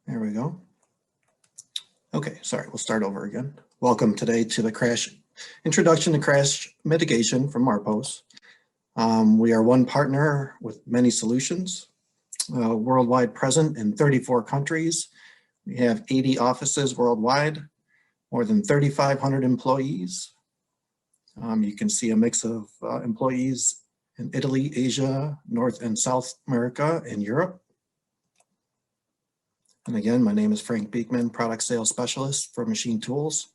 There we go. Okay, sorry, we'll start over again. Welcome today to the Introduction to Crash Mitigation from Marposs. We are one partner with many solutions, worldwide present in 34 countries. We have 80 offices worldwide, more than 3,500 employees. You can see a mix of employees in Italy, Asia, North and South America, and Europe. And again, my name is Frank Beeckman, Product Sales Specialist for Machine Tools.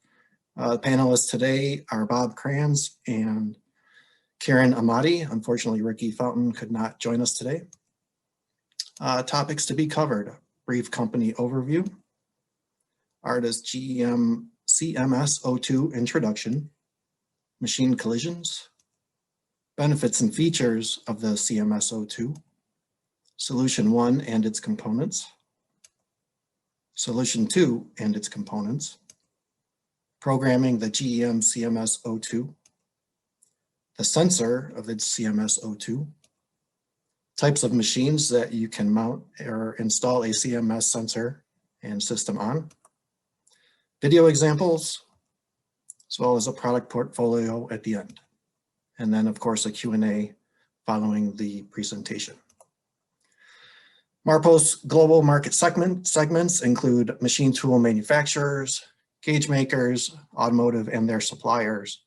Panelists today are Bob Kranz and Karen Amati. Unfortunately, Ricky Fountain could not join us today. Topics to be covered: brief company overview, ARTA's GEM CMS02 introduction, machine collisions, benefits and features of the CMS02, Solution 1 and its components, Solution 2 and its components, programming the GEM CMS02, the sensor of its CMS02, types of machines that you can mount or install a CMS sensor and system on, video examples, as well as a product portfolio at the end. And then, of course, a Q&A following the presentation. Marposs global market segments include machine tool manufacturers, gauge makers, automotive and their suppliers,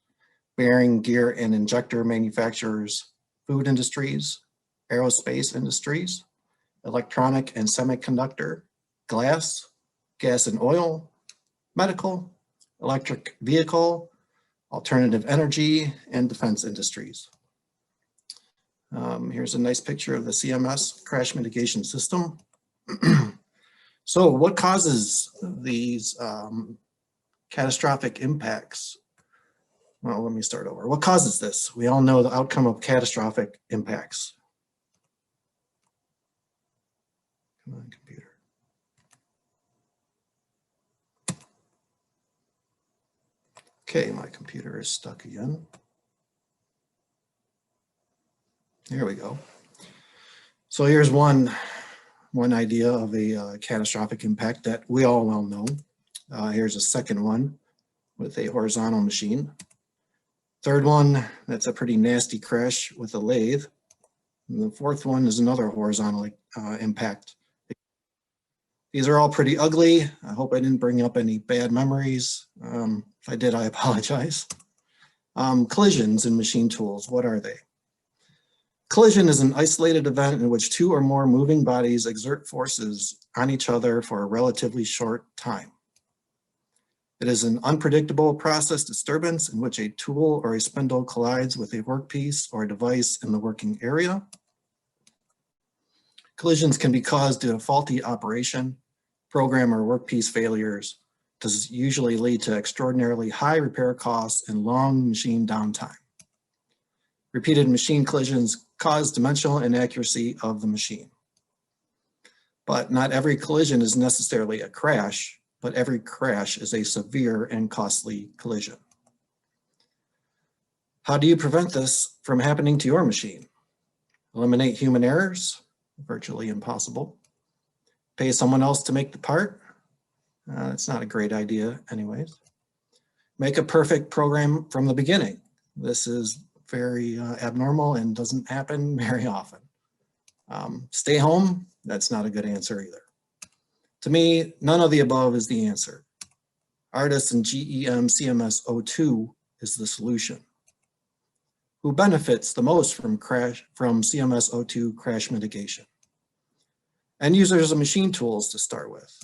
bearing, gear, and injector manufacturers, food industries, aerospace industries, electronic and semiconductor, glass, gas and oil, medical, electric vehicle, alternative energy, and defense industries. Here's a nice picture of the CMS crash mitigation system. So what causes these catastrophic impacts? Well, let me start over. What causes this? We all know the outcome of catastrophic impacts. Come on, computer. Okay, my computer is stuck again. There we go. So here's one idea of a catastrophic impact that we all well know. Here's a second one with a horizontal machine. Third one, that's a pretty nasty crash with a lathe. And the fourth one is another horizontal impact. These are all pretty ugly. I hope I didn't bring up any bad memories. If I did, I apologize. Collisions in machine tools, what are they? Collision is an isolated event in which two or more moving bodies exert forces on each other for a relatively short time. It is an unpredictable process disturbance in which a tool or a spindle collides with a workpiece or a device in the working area. Collisions can be caused due to faulty operation, program or workpiece failures. This usually lead to extraordinarily high repair costs and long machine downtime. Repeated machine collisions cause dimensional inaccuracy of the machine. But not every collision is necessarily a crash, but every crash is a severe and costly collision. How do you prevent this from happening to your machine? Eliminate human errors? Virtually impossible. Pay someone else to make the part? It's not a great idea anyways. Make a perfect program from the beginning. This is very abnormal and doesn't happen very often. Stay home, that's not a good answer either. To me, none of the above is the answer. ARTA's and GEM CMS02 is the solution. Who benefits the most from CMS02 crash mitigation? End users of machine tools to start with.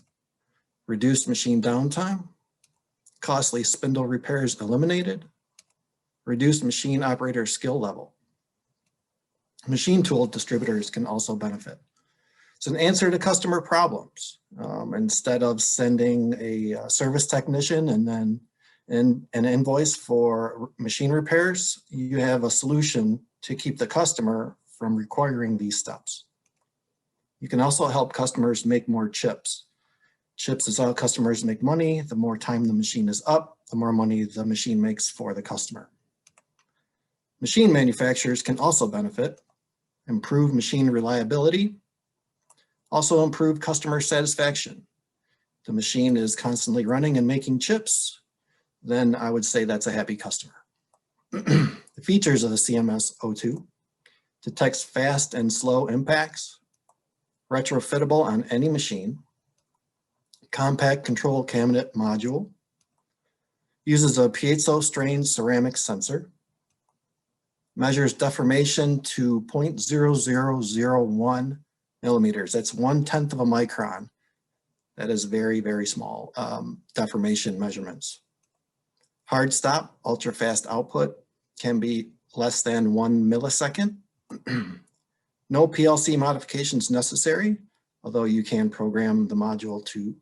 Reduced machine downtime, costly spindle repairs eliminated, reduced machine operator skill level. Machine tool distributors can also benefit. It's an answer to customer problems. Instead of sending a service technician and then an invoice for machine repairs, you have a solution to keep the customer from requiring these steps. You can also help customers make more chips. Chips is how customers make money. The more time the machine is up, the more money the machine makes for the customer. Machine manufacturers can also benefit, improve machine reliability, also improve customer satisfaction. the machine is constantly running and making chips, then I would say that's a happy customer. The features of the CMS-02: detects fast and slow impacts, retrofittable on any machine, compact control cabinet module, uses a piezo strain ceramic sensor, measures deformation to 0.0001 millimeters. That's 1/10 of a micron. That is very, very small deformation measurements. Hard stop, ultra fast output, can be less than 1 millisecond. No PLC modifications necessary, although you can program the module to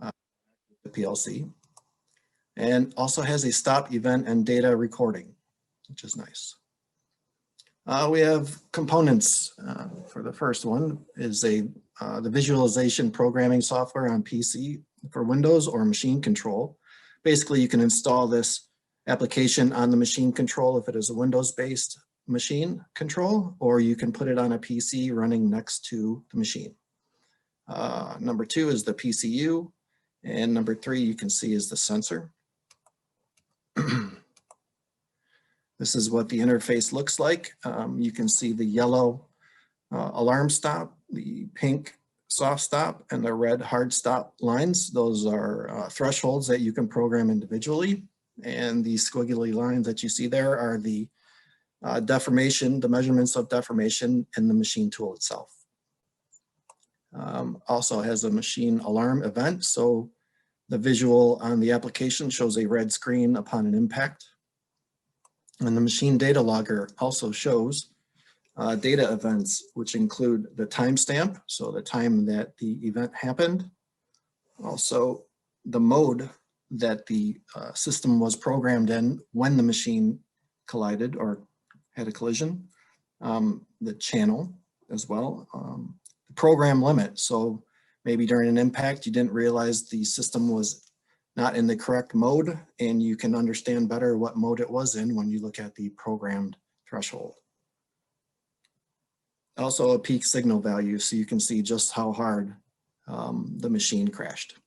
the PLC. And also has a stop, event, and data recording, which is nice. We have components. For the first one is the visualization programming software on PC for Windows or machine control. Basically, you can install this application on the machine control if it is a Windows-based machine control, or you can put it on a PC running next to the machine. Number 2 is the PCU, and number 3 you can see is the sensor. This is what the interface looks like. You can see the yellow alarm stop, the pink soft stop, and the red hard stop lines. Those are thresholds that you can program individually. And the squiggly lines that you see there are the deformation, the measurements of deformation in the machine tool itself. Also has a machine alarm event. So the visual on the application shows a red screen upon an impact. And the machine data logger also shows data events, which include the timestamp, so the time that the event happened. Also the mode that the system was programmed in when the machine collided or had a collision, the channel as well, the program limit. So maybe during an impact, you didn't realize the system was not in the correct mode, and you can understand better what mode it was in when you look at the programmed threshold. Also a peak signal value, so you can see just how hard the machine crashed.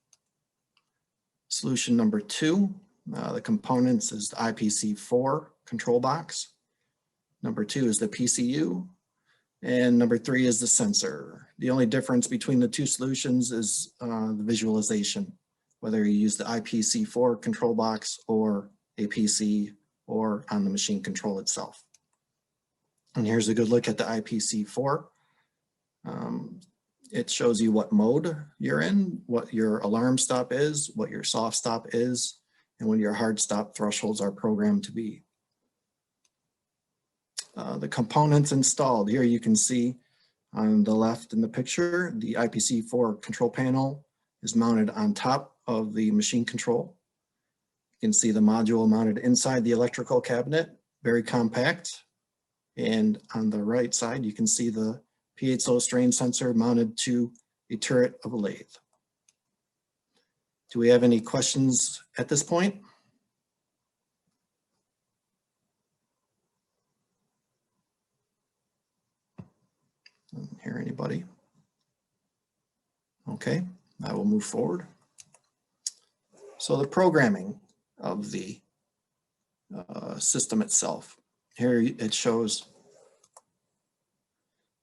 Solution number 2, the components is the IPC4 control box. Number 2 is the PCU, and number 3 is the sensor. The only difference between the two solutions is the visualization, whether you use the IPC4 control box or a PC or on the machine control itself. And here's a good look at the IPC4. It shows you what mode you're in, what your alarm stop is, what your soft stop is, and what your hard stop thresholds are programmed to be. The components installed. Here you can see on the left in the picture, the IPC4 control panel is mounted on top of the machine control. You can see the module mounted inside the electrical cabinet, very compact. And on the right side, you can see the piezo strain sensor mounted to a turret of a lathe. Do we have any questions at this point? I don't hear anybody. Okay, I will move forward. So the programming of the system itself. Here it shows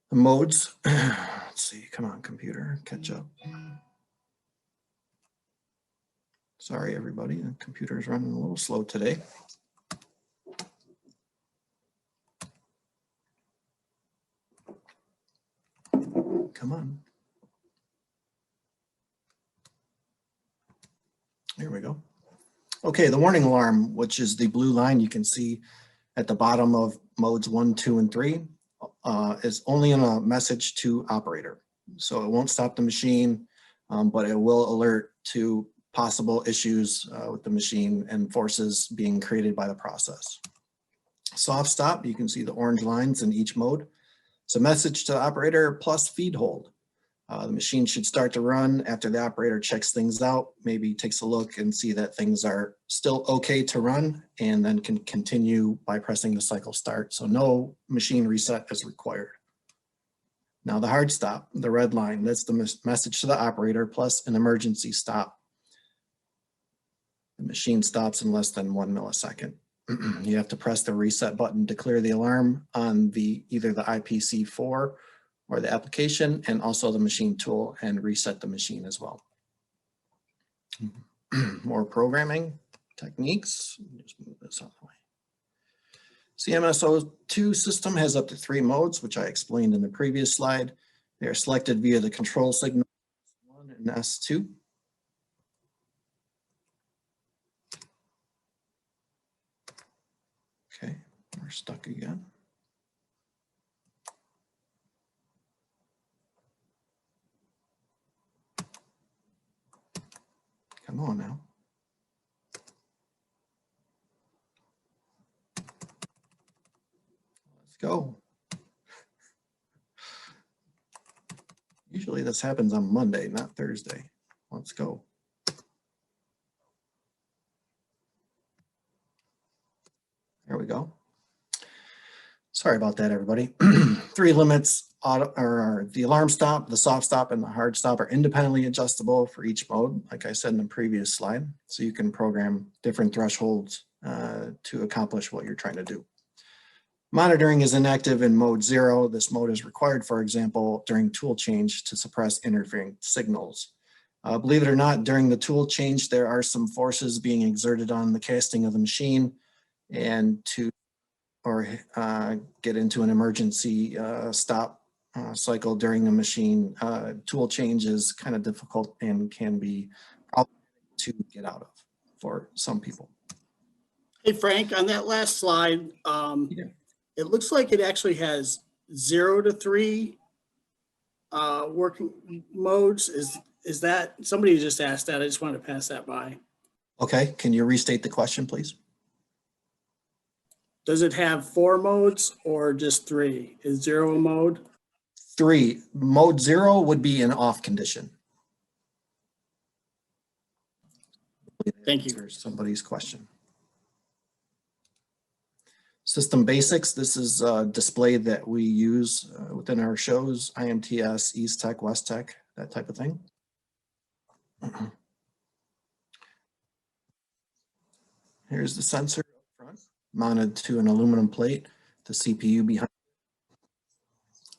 the modes. Let's see, come on computer, catch up. Sorry everybody, the computer is running a little slow today. Come on. Here we go. Okay, the warning alarm, which is the blue line you can see at the bottom of modes 1, 2, and 3, is only in a message to operator. So it won't stop the machine, but it will alert to possible issues with the machine and forces being created by the process. Soft stop, you can see the orange lines in each mode. It's a message to the operator plus feed hold. The machine should start to run after the operator checks things out, maybe takes a look and see that things are still okay to run, and then can continue by pressing the cycle start. So no machine reset is required. Now the hard stop, the red line, that's the message to the operator plus an emergency stop. The machine stops in less than 1 millisecond. You have to press the reset button to clear the alarm on either the IPC4 or the application, and also the machine tool, and reset the machine as well. More programming techniques. Just move this out of the way. CMS02 system has up to 3 modes, which I explained in the previous slide. They are selected via the control signal S1 and S2. Okay, we're stuck again. Come on now. Let's go. Usually this happens on Monday, not Thursday. Let's go. There we go. Sorry about that, everybody. 3 limits are the alarm stop, the soft stop, and the hard stop are independently adjustable for each mode, like I said in the previous slide. So you can program different thresholds to accomplish what you're trying to do. Monitoring is inactive in mode 0. This mode is required, for example, during tool change to suppress interfering signals. Believe it or not, during the tool change, there are some forces being exerted on the casting of the machine, and to get into an emergency stop cycle during the machine tool change is kind of difficult and can be problematic to get out of for some people. Hey, Frank, on that last slide, Yeah. it looks like it actually has 0 to 3 working modes. Is that, somebody just asked that, I just wanted to pass that by. Okay, can you restate the question, please? Does it have 4 modes or just 3? Is 0 a mode? 3. Mode 0 would be an off condition. Thank you. Answers somebody's question. System basics. This is a display that we use within our shows, IMTS, East Tech, West Tech, that type of thing. Here's the sensor up front, mounted to an aluminum plate, the CPU behind.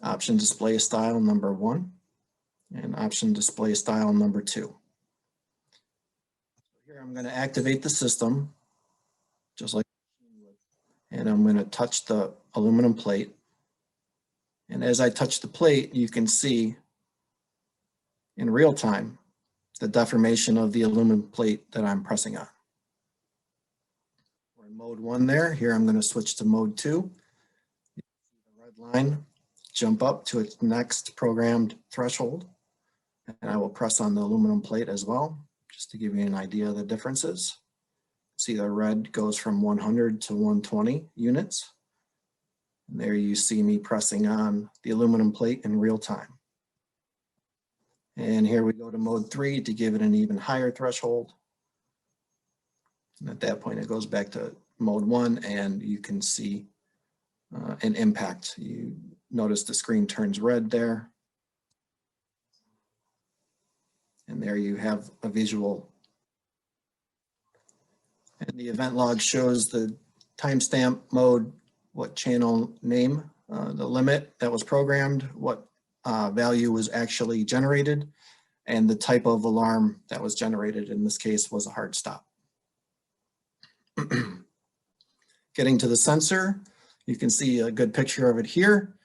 Option display style number 1 and option display style number 2. Here I'm going to activate the system, just like, and I'm going to touch the aluminum plate. And as I touch the plate, you can see in real time the deformation of the aluminum plate that I'm pressing on. We're in mode 1 there. Here I'm going to switch to mode 2. The red line jump up to its next programmed threshold, and I will press on the aluminum plate as well, just to give you an idea of the differences. See, the red goes from 100 to 120 units. And there you see me pressing on the aluminum plate in real time. And here we go to mode 3 to give it an even higher threshold. And at that point, it goes back to mode 1, and you can see an impact. You notice the screen turns red there. And there you have a visual. And the event log shows the timestamp mode, what channel name, the limit that was programmed, what value was actually generated, and the type of alarm that was generated. In this case was a hard stop. Getting to the sensor, you can see a good picture of it here.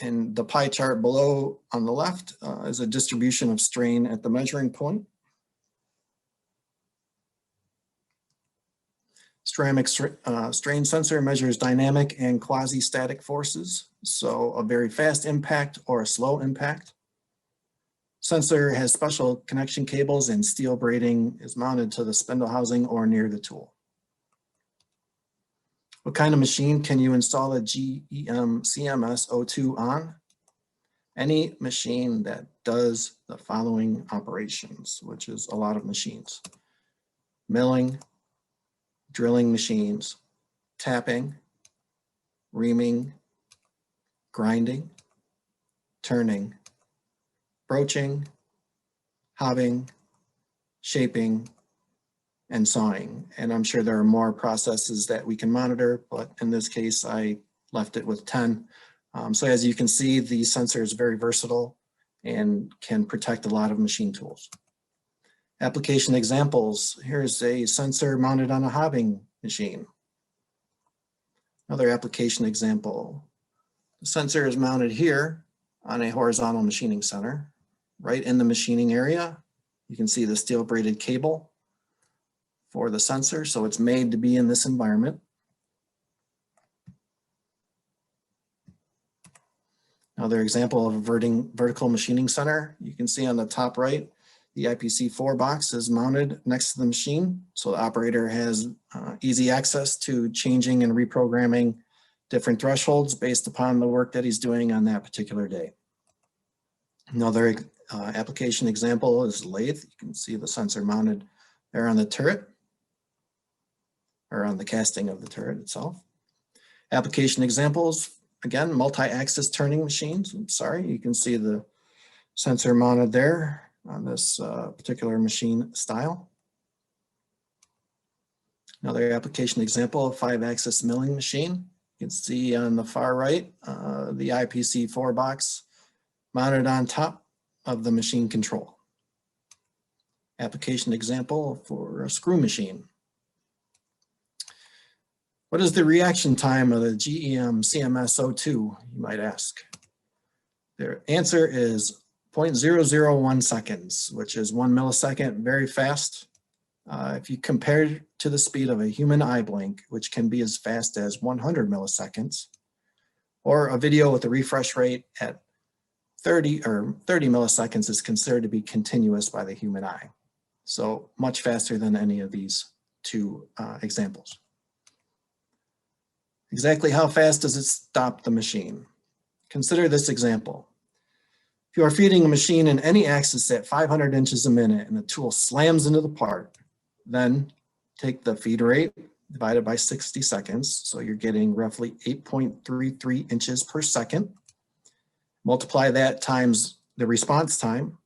In the pie chart below on the left is a distribution of strain at the measuring point. Ceramic strain sensor measures dynamic and quasi-static forces, so a very fast impact or a slow impact. Sensor has special connection cables, and steel braiding is mounted to the spindle housing or near the tool. What kind of machine can you install a GEM CMS02 on? Any machine that does the following operations, which is a lot of machines: milling, drilling machines, tapping, reaming, grinding, turning, broaching, hobbing, shaping, and sawing. And I'm sure there are more processes that we can monitor, but in this case, I left it with 10. So as you can see, the sensor is very versatile and can protect a lot of machine tools. Application examples. Here's a sensor mounted on a hobbing machine. Another application example. The sensor is mounted here on a horizontal machining center. Right in the machining area, you can see the steel braided cable for the sensor, so it's made to be in this environment. Another example of a vertical machining center. You can see on the top right, the IPC4 box is mounted next to the machine, so the operator has easy access to changing and reprogramming different thresholds based upon the work that he's doing on that particular day. Another application example is lathe. You can see the sensor mounted there on the turret, or on the casting of the turret itself. Application examples, again, multi-axis turning machines. I'm sorry, you can see the sensor mounted there on this particular machine style. Another application example, a 5-axis milling machine. You can see on the far right, the IPC4 box mounted on top of the machine control. Application example for a screw machine. What is the reaction time of the GEM CMS-02, you might ask? Their answer is 0.001 seconds, which is 1 millisecond, very fast. If you compare to the speed of a human eye blink, which can be as fast as 100 milliseconds, or a video with a refresh rate at 30 milliseconds is considered to be continuous by the human eye. So much faster than any of these two examples. Exactly how fast does it stop the machine? Consider this example. If you are feeding a machine in any axis at 500 inches a minute and the tool slams into the part, then take the feed rate divided by 60 seconds. So you're getting roughly 8.33 inches per second. Multiply that times the response time,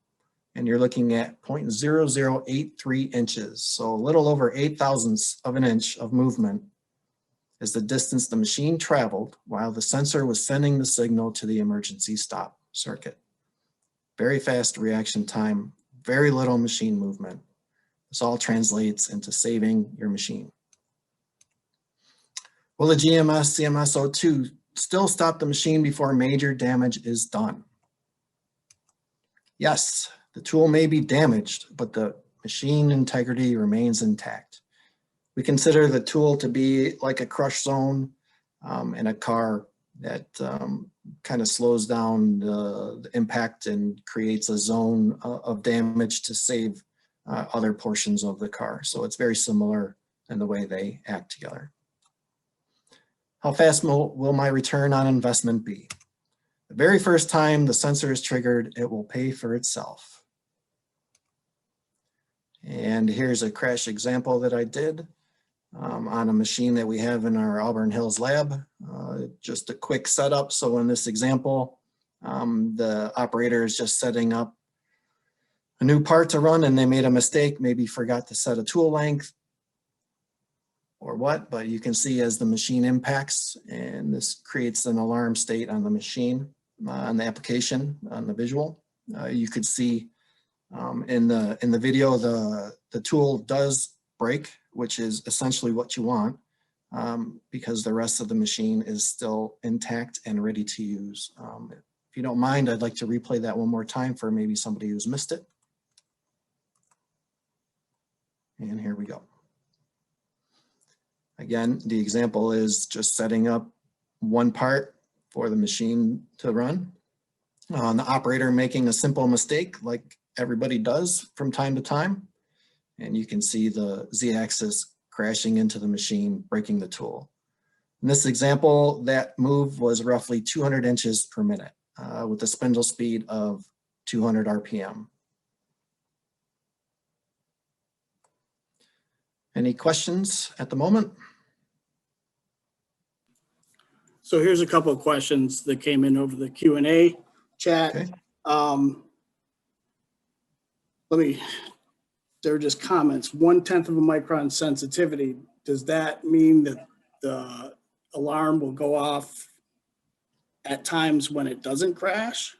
and you're looking at 0.0083 inches. So a little over 8 thousandths of an inch of movement is the distance the machine traveled while the sensor was sending the signal to the emergency stop circuit. Very fast reaction time, very little machine movement. This all translates into saving your machine. Will the GMS CMS-02 still stop the machine before major damage is done? Yes, the tool may be damaged, but the machine integrity remains intact. We consider the tool to be like a crush zone in a car that kind of slows down the impact and creates a zone of damage to save other portions of the car. So it's very similar in the way they act together. How fast will my return on investment be? The very first time the sensor is triggered, it will pay for itself. And here's a crash example that I did on a machine that we have in our Auburn Hills lab. Just a quick setup. So in this example, the operator is just setting up a new part to run and they made a mistake, maybe forgot to set a tool length or what, but you can see as the machine impacts, and this creates an alarm state on the machine, on the application, on the visual. You could see in the video, the tool does break, which is essentially what you want, because the rest of the machine is still intact and ready to use. If you don't mind, I'd like to replay that one more time for maybe somebody who's missed it. And here we go. Again, the example is just setting up one part for the machine to run. The operator making a simple mistake like everybody does from time to time. And you can see the Z-axis crashing into the machine, breaking the tool. In this example, that move was roughly 200 inches per minute with a spindle speed of 200 RPM. Any questions at the moment? So here's a couple of questions that came in over the Q&A chat. Okay. Let me they're just comments, 1/10 of a micron sensitivity. Does that mean that the alarm will go off at times when it doesn't crash?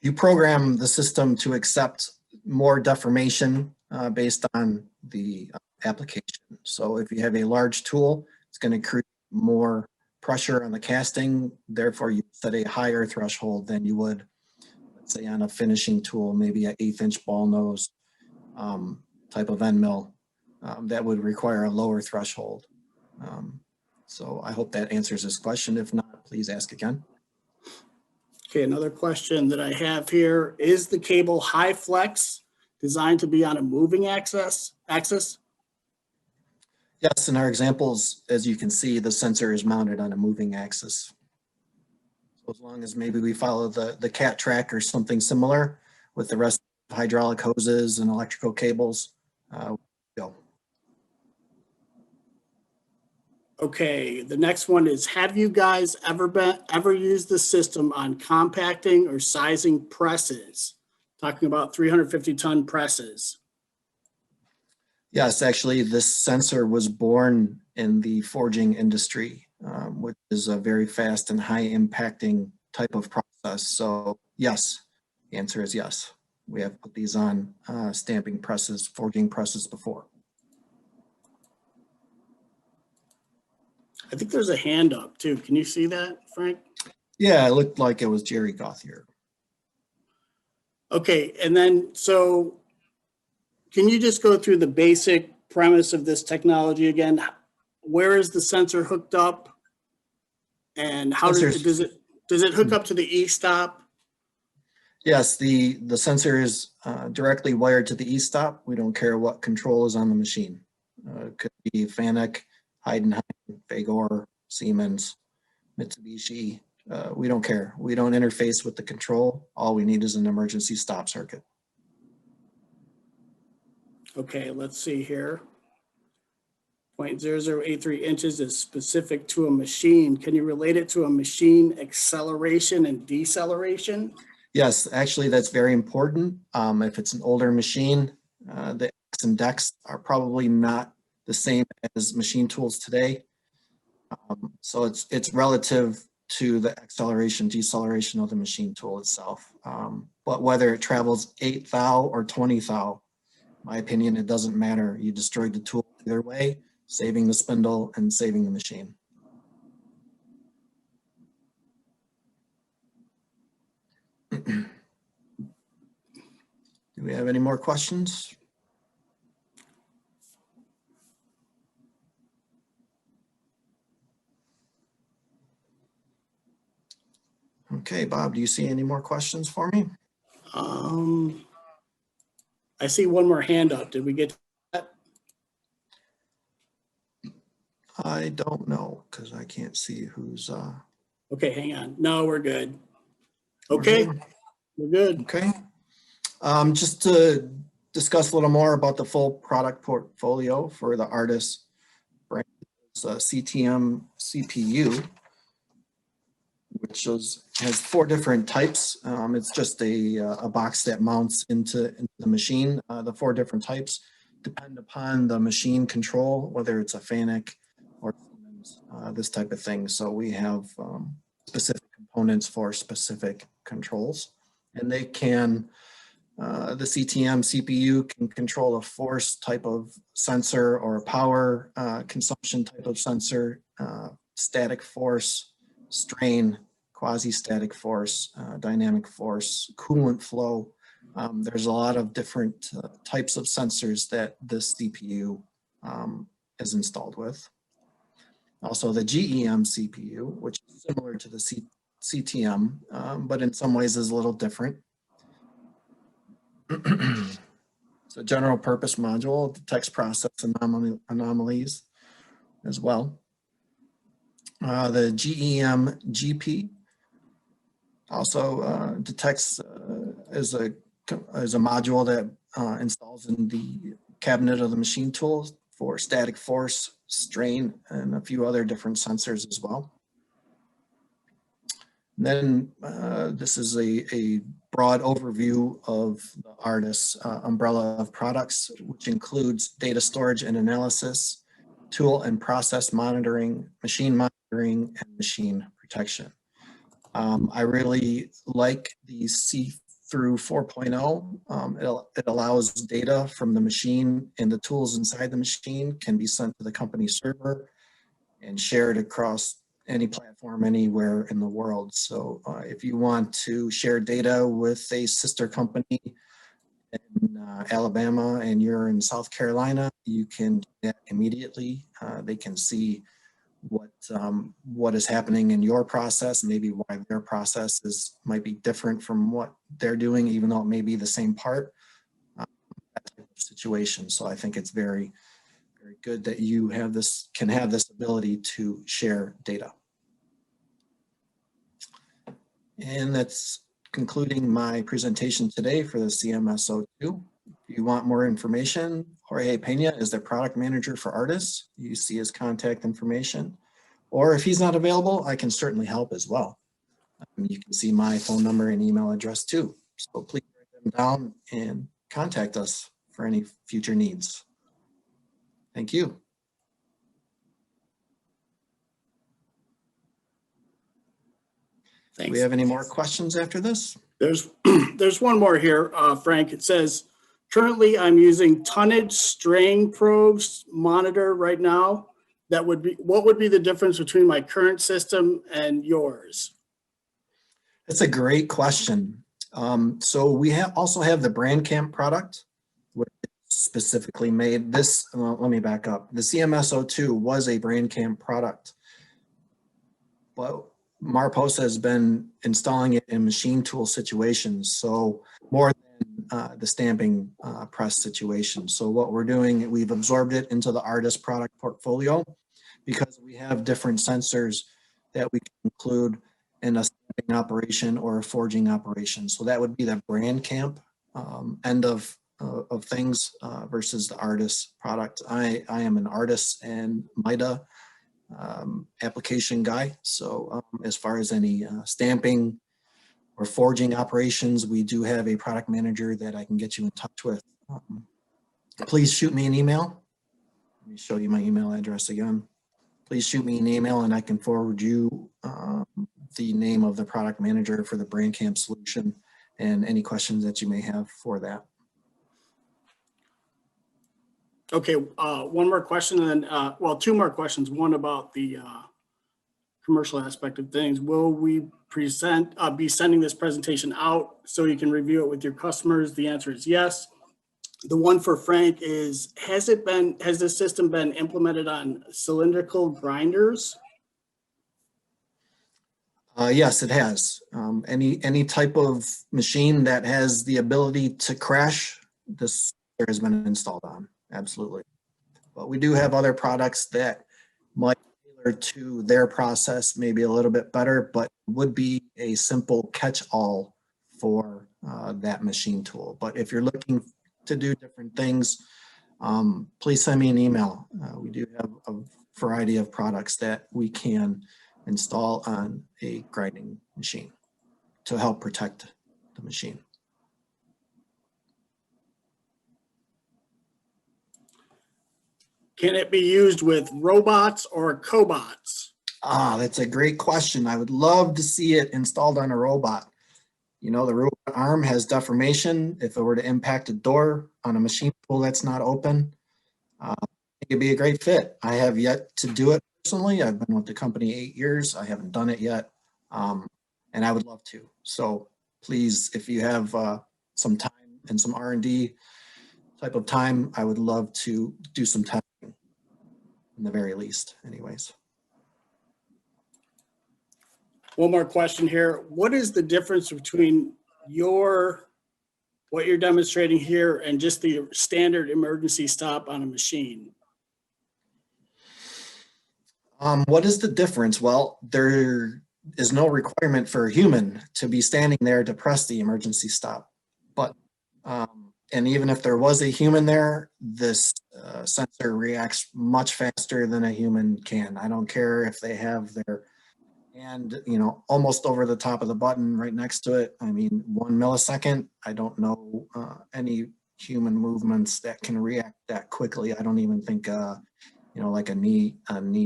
You program the system to accept more deformation based on the application. So if you have a large tool, it's going to create more pressure on the casting. Therefore, you set a higher threshold than you would, let's say, on a finishing tool, maybe an 1/8 inch ball nose type of end mill. That would require a lower threshold. So I hope that answers this question. If not, please ask again. Okay, another question that I have here, is the cable high flex designed to be on a moving axis? Yes, in our examples, as you can see, the sensor is mounted on a moving axis. So as long as maybe we follow the cat track or something similar with the rest of hydraulic hoses and electrical cables, go. Okay, the next one is, have you guys ever used the system on compacting or sizing presses? Talking about 350-ton presses. Yes, actually, this sensor was born in the forging industry, which is a very fast and high impacting type of process. So yes, the answer is yes. We have put these on stamping presses, forging presses before. I think there's a hand up too. Can you see that, Frank? Yeah, it looked like it was Jerry Gothier. Okay, and then so can you just go through the basic premise of this technology again? Where is the sensor hooked up? And how does it hook up to the e-stop? Yes, the sensor is directly wired to the e-stop. We don't care what control is on the machine. It could be Fanuc, Heidenhain, Fagor, Siemens, Mitsubishi. We don't care. We don't interface with the control. All we need is an emergency stop circuit. Okay, let's see here. 0.0083 inches is specific to a machine. Can you relate it to a machine acceleration and deceleration? Yes, actually, that's very important. If it's an older machine, the X and decks are probably not the same as machine tools today. So it's relative to the acceleration, deceleration of the machine tool itself. But whether it travels 8 thou or 20 thou, my opinion, it doesn't matter. You destroyed the tool either way, saving the spindle and saving the machine. Do we have any more questions? Okay, Bob, do you see any more questions for me? I see one more hand up. Did we get to that? I don't know because I can't see who's. Okay, hang on. No, we're good. Okay, we're good. Okay. Just to discuss a little more about the full product portfolio for the Artis brand, it's a CTM CPU, which has 4 different types. It's just a box that mounts into the machine. The 4 different types depend upon the machine control, whether it's a Fanuc or this type of thing. So we have specific components for specific controls, and they can, the CTM CPU can control a force type of sensor or a power consumption type of sensor, static force, strain, quasi-static force, dynamic force, coolant flow. There's a lot of different types of sensors that this CPU is installed with. Also the GEM CPU, which is similar to the CTM, but in some ways is a little different. It's a general purpose module, detects process anomalies as well. The GEM GP also detects as a module that installs in the cabinet of the machine tools for static force, strain, and a few other different sensors as well. And then this is a broad overview of the Artis umbrella of products, which includes data storage and analysis, tool and process monitoring, monitoring, and machine protection. I really like the see-through 4.0. It allows data from the machine, and the tools inside the machine can be sent to the company server and shared across any platform anywhere in the world. So if you want to share data with a sister company in Alabama and you're in South Carolina, you can do that immediately. They can see what is happening in your process, maybe why their process might be different from what they're doing, even though it may be the same part. That type of situation. So I think it's very good that you can have this ability to share data. And that's concluding my presentation today for the CMSO2. If you want more information, Jorge Pena is the product manager for Artis. You see his contact information. Or if he's not available, I can certainly help as well. You can see my phone number and email address too. So please write them down and contact us for any future needs. Thank you. Thanks. Do we have any more questions after this? There's one more here, Frank. It says, currently I'm using tonnage strain probes monitor right now. What would be the difference between my current system and yours? That's a great question. So we also have the BrandCamp product, which is specifically made this. Let me back up. The CMSO2 was a BrandCamp product, but Marposs has been installing it in machine tool situations, so more than the stamping press situation. So what we're doing, we've absorbed it into the Artis product portfolio because we have different sensors that we can include in a stamping operation or a forging operation. So that would be the BrandCamp end of things versus the Artis product. I am an Artis and MITA application guy. So as far as any stamping or forging operations, we do have a product manager that I can get you in touch with. Please shoot me an email. Let me show you my email address again. Please shoot me an email and I can forward you the name of the product manager for the BrandCamp solution and any questions that you may have for that. Okay, one more question and then, well, two more questions. One about the commercial aspect of things. Will we be sending this presentation out so you can review it with your customers? The answer is yes. The one for Frank is, has this system been implemented on cylindrical grinders? Yes, it has. Any type of machine that has the ability to crash, this has been installed on. Absolutely. But we do have other products that might tailor to their process maybe a little bit better, but would be a simple catch-all for that machine tool. But if you're looking to do different things, please send me an email. We do have a variety of products that we can install on a grinding machine to help protect the machine. Can it be used with robots or cobots? That's a great question. I would love to see it installed on a robot. You know, the robot arm has deformation. If it were to impact a door on a machine tool that's not open, it could be a great fit. I have yet to do it personally. I've been with the company 8 years. I haven't done it yet, and I would love to. So please, if you have some time and some R&D type of time, I would love to do some testing, in the very least, anyways. One more question here. What is the difference between what you're demonstrating here and just the standard emergency stop on a machine? What is the difference? Well, there is no requirement for a human to be standing there to press the emergency stop. But, and even if there was a human there, this sensor reacts much faster than a human can. I don't care if they have their and, you know, almost over the top of the button right next to it. I mean, 1 millisecond, I don't know any human movements that can react that quickly. I don't even think, you know, like a knee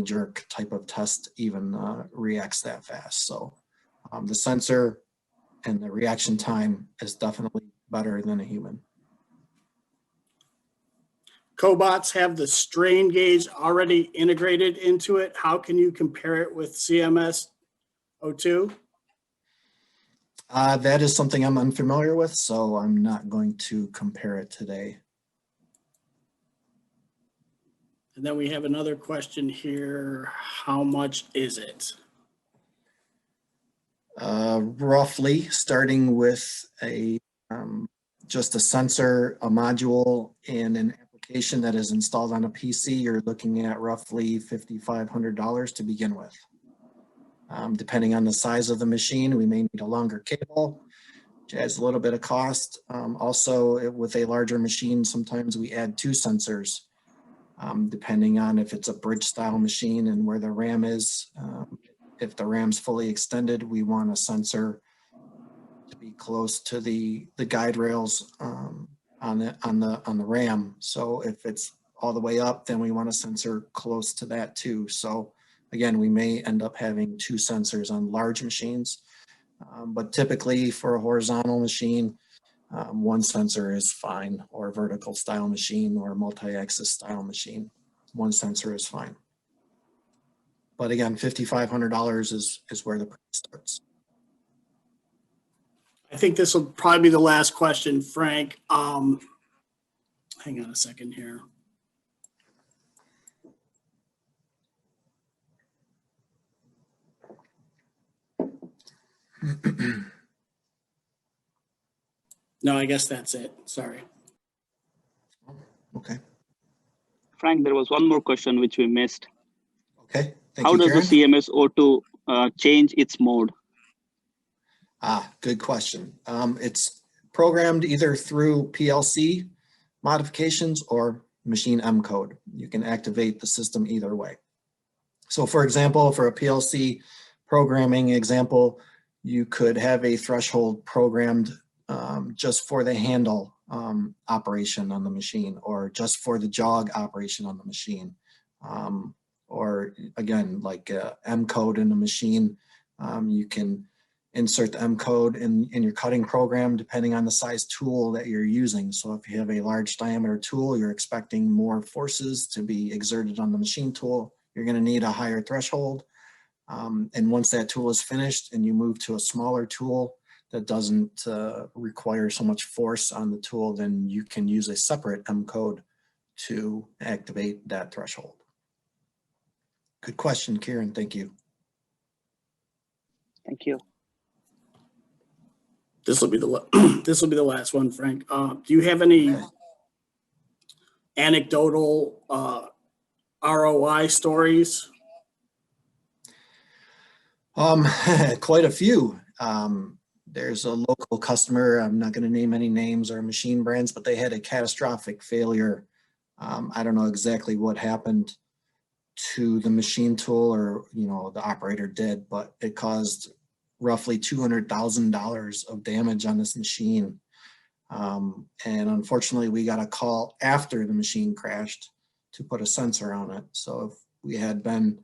jerk type of test even reacts that fast. So the sensor and the reaction time is definitely better than a human. Cobots have the strain gauge already integrated into it. How can you compare it with CMS 02? That is something I'm unfamiliar with, so I'm not going to compare it today. And then we have another question here. How much is it? Roughly starting with a just a sensor, a module, and an application that is installed on a PC, you're looking at roughly $5,500 to begin with. Depending on the size of the machine, we may need a longer cable, which adds a little bit of cost. Also, with a larger machine, sometimes we add 2 sensors, depending on if it's a bridge style machine and where the RAM is. If the RAM's fully extended, we want a sensor to be close to the guide rails on the RAM. So if it's all the way up, then we want a sensor close to that too. So again, we may end up having 2 sensors on large machines, but typically for a horizontal machine, 1 sensor is fine, or a vertical style machine or a multi-axis style machine. 1 sensor is fine. But again, $5,500 is where the price starts. I think this will probably be the last question, Frank. Hang on a second here. No, I guess that's it. Sorry. Okay. Frank, there was one more question which we missed. Okay. Thank How you, does Karen. the CMS02 change its mode? Good question. It's programmed either through PLC modifications or machine M code. You can activate the system either way. So for example, for a PLC programming example, you could have a threshold programmed just for the handle operation on the machine, or just for the jog operation on the machine. Or again, like M code in the machine, you can insert the M code in your cutting program depending on the size tool that you're using. So if you have a large diameter tool, you're expecting more forces to be exerted on the machine tool, you're going to need a higher threshold. And once that tool is finished and you move to a smaller tool that doesn't require so much force on the tool, then you can use a separate M code to activate that threshold. Good question, Kieran. Thank you. Thank you. This will be the last one, Frank. Do you have any anecdotal ROI stories? Quite a few. There's a local customer, I'm not going to name any names or machine brands, but they had a catastrophic failure. I don't know exactly what happened to the machine tool, or the operator did, but it caused roughly $200,000 of damage on this machine. And unfortunately, we got a call after the machine crashed to put a sensor on it. So if we had been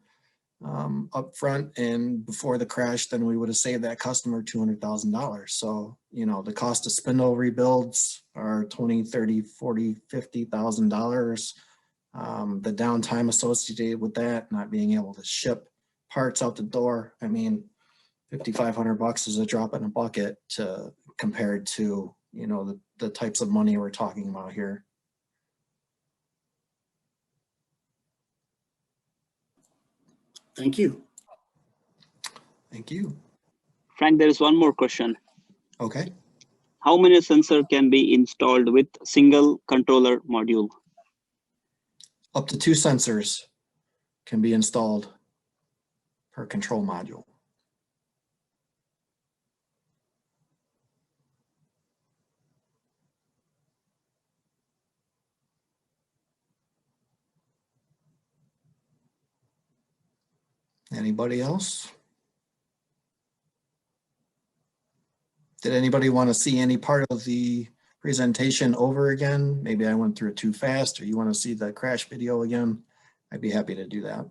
up front and before the crash, then we would have saved that customer $200,000. So, the cost of spindle rebuilds are $20,000, $30,000, $40,000, $50,000. The downtime associated with that, not being able to ship parts out the door. I mean, $5,500 is a drop in a bucket compared to, the types of money we're talking about here. Thank you. Thank you. Frank, there is one more question. Okay. How many sensors can be installed with single controller module? Up to 2 sensors can be installed per control module. Anybody else? Did anybody want to see any part of the presentation over again? Maybe I went through it too fast, or you want to see the crash video again? I'd be happy to do that.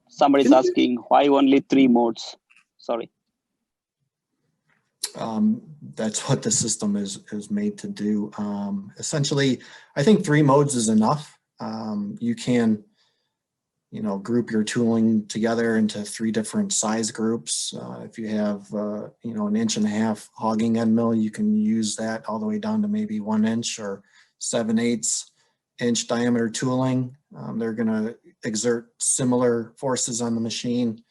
Somebody's asking why only 3 modes. Sorry. That's what the system is made to do. Essentially, I think 3 modes is enough. You can, you know, group your tooling together into 3 different size groups. If you have, you know, 1.5 inch hogging end mill, you can use that all the way down to maybe 1 inch or 7/8 inch diameter tooling. They're going to exert similar forces on the machine.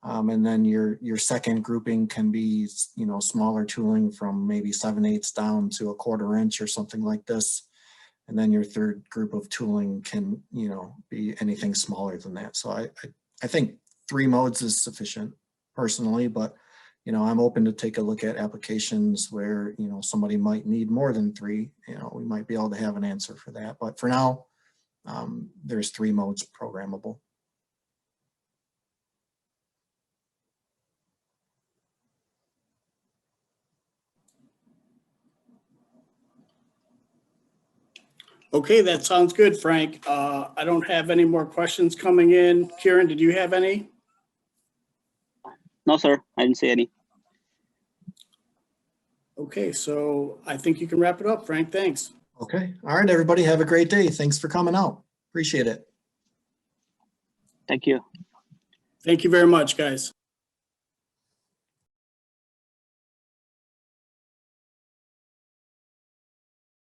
And then your second grouping can be, you know, smaller tooling from maybe 7/8 down to 1/4 inch or something like this. And then your third group of tooling can, you know, be anything smaller than that. So I think 3 modes is sufficient personally, but, you know, I'm open to take a look at applications where, you know, somebody might need more than 3. You know, we might be able to have an answer for that. But for now, there's 3 modes programmable. Okay, that sounds good, Frank. I don't have any more questions coming in. Kieran, did you have any? No, sir. I didn't see any. Okay, so I think you can wrap it up, Frank. Thanks. Okay. All right, everybody. Have a great day. Thanks for coming out. Appreciate it. Thank you. Thank you very much, guys.